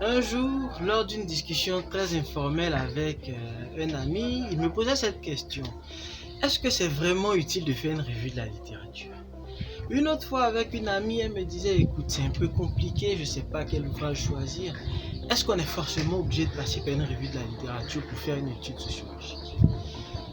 Un jour, lors d'une discussion très informelle avec un ami, il me posait cette question. Est-ce que c'est vraiment utile de faire une revue de la littérature? Une autre fois avec une amie, elle me disait, écoute, c'est un peu compliqué, je ne sais pas quel ouvrage choisir. Est-ce qu'on est forcément obligé de passer par une revue de la littérature pour faire une étude sociologique?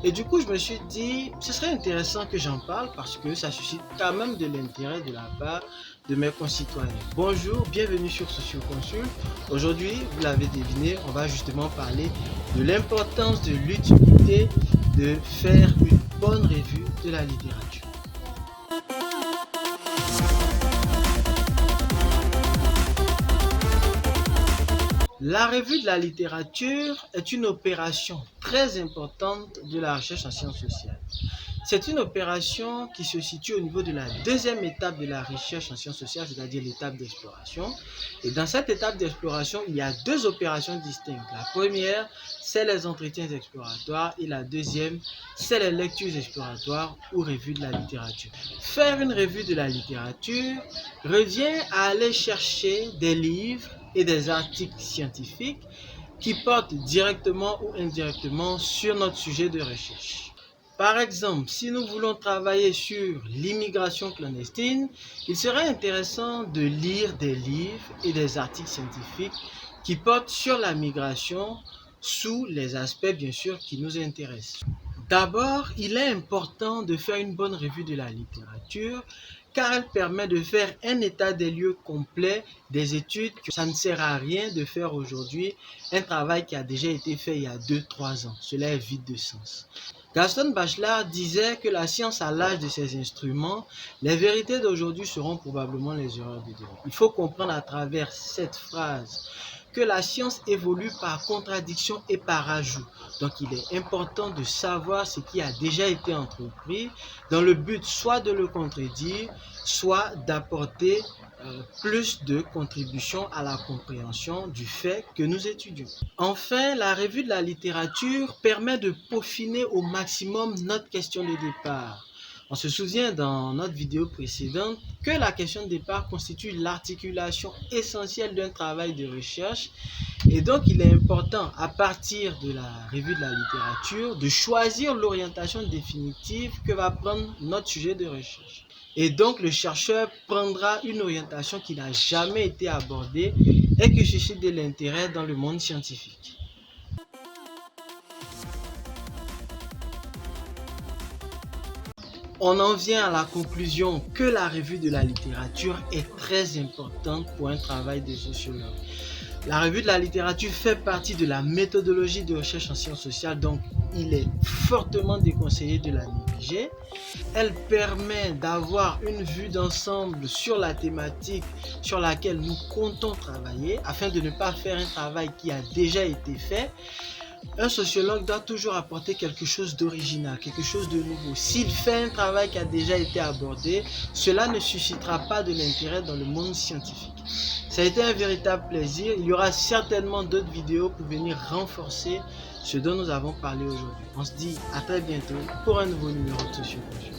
Et du coup, je me suis dit, ce serait intéressant que j'en parle parce que ça suscite quand même de l'intérêt de la part de mes concitoyens. Bonjour, bienvenue sur Socioconsul. Aujourd'hui, vous l'avez deviné, on va justement parler de l'importance de l'utilité de faire une bonne revue de la littérature. La revue de la littérature est une opération très importante de la recherche en sciences sociales. C'est une opération qui se situe au niveau de la deuxième étape de la recherche en sciences sociales, c'est-à-dire l'étape d'exploration. Et dans cette étape d'exploration, il y a deux opérations distinctes. La première, c'est les entretiens exploratoires et la deuxième, c'est les lectures exploratoires ou revues de la littérature. Faire une revue de la littérature revient à aller chercher des livres et des articles scientifiques qui portent directement ou indirectement sur notre sujet de recherche. Par exemple, si nous voulons travailler sur l'immigration clandestine, il serait intéressant de lire des livres et des articles scientifiques qui portent sur la migration sous les aspects bien sûr qui nous intéressent. D'abord, il est important de faire une bonne revue de la littérature car elle permet de faire un état des lieux complet des études. Ça ne sert à rien de faire aujourd'hui un travail qui a déjà été fait il y a 2-3 ans. Cela est vide de sens. Gaston Bachelard disait que la science a l'âge de ses instruments. Les vérités d'aujourd'hui seront probablement les erreurs de demain. Il faut comprendre à travers cette phrase que la science évolue par contradiction et par ajout. Donc il est important de savoir ce qui a déjà été entrepris dans le but soit de le contredire, soit d'apporter plus de contribution à la compréhension du fait que nous étudions. Enfin, la revue de la littérature permet de peaufiner au maximum notre question de départ. On se souvient dans notre vidéo précédente que la question de départ constitue l'articulation essentielle d'un travail de recherche et donc il est important à partir de la revue de la littérature de choisir l'orientation définitive que va prendre notre sujet de recherche. Et donc le chercheur prendra une orientation qui n'a jamais été abordée et qui suscite de l'intérêt dans le monde scientifique. On en vient à la conclusion que la revue de la littérature est très importante pour un travail de sociologue. La revue de la littérature fait partie de la méthodologie de recherche en sciences sociales, donc il est fortement déconseillé de la négliger. Elle permet d'avoir une vue d'ensemble sur la thématique sur laquelle nous comptons travailler afin de ne pas faire un travail qui a déjà été fait. Un sociologue doit toujours apporter quelque chose d'original, quelque chose de nouveau. S'il fait un travail qui a déjà été abordé, cela ne suscitera pas de l'intérêt dans le monde scientifique. Ça a été un véritable plaisir. Il y aura certainement d'autres vidéos pour venir renforcer ce dont nous avons parlé aujourd'hui. On se dit à très bientôt pour un nouveau numéro de Socioconsul.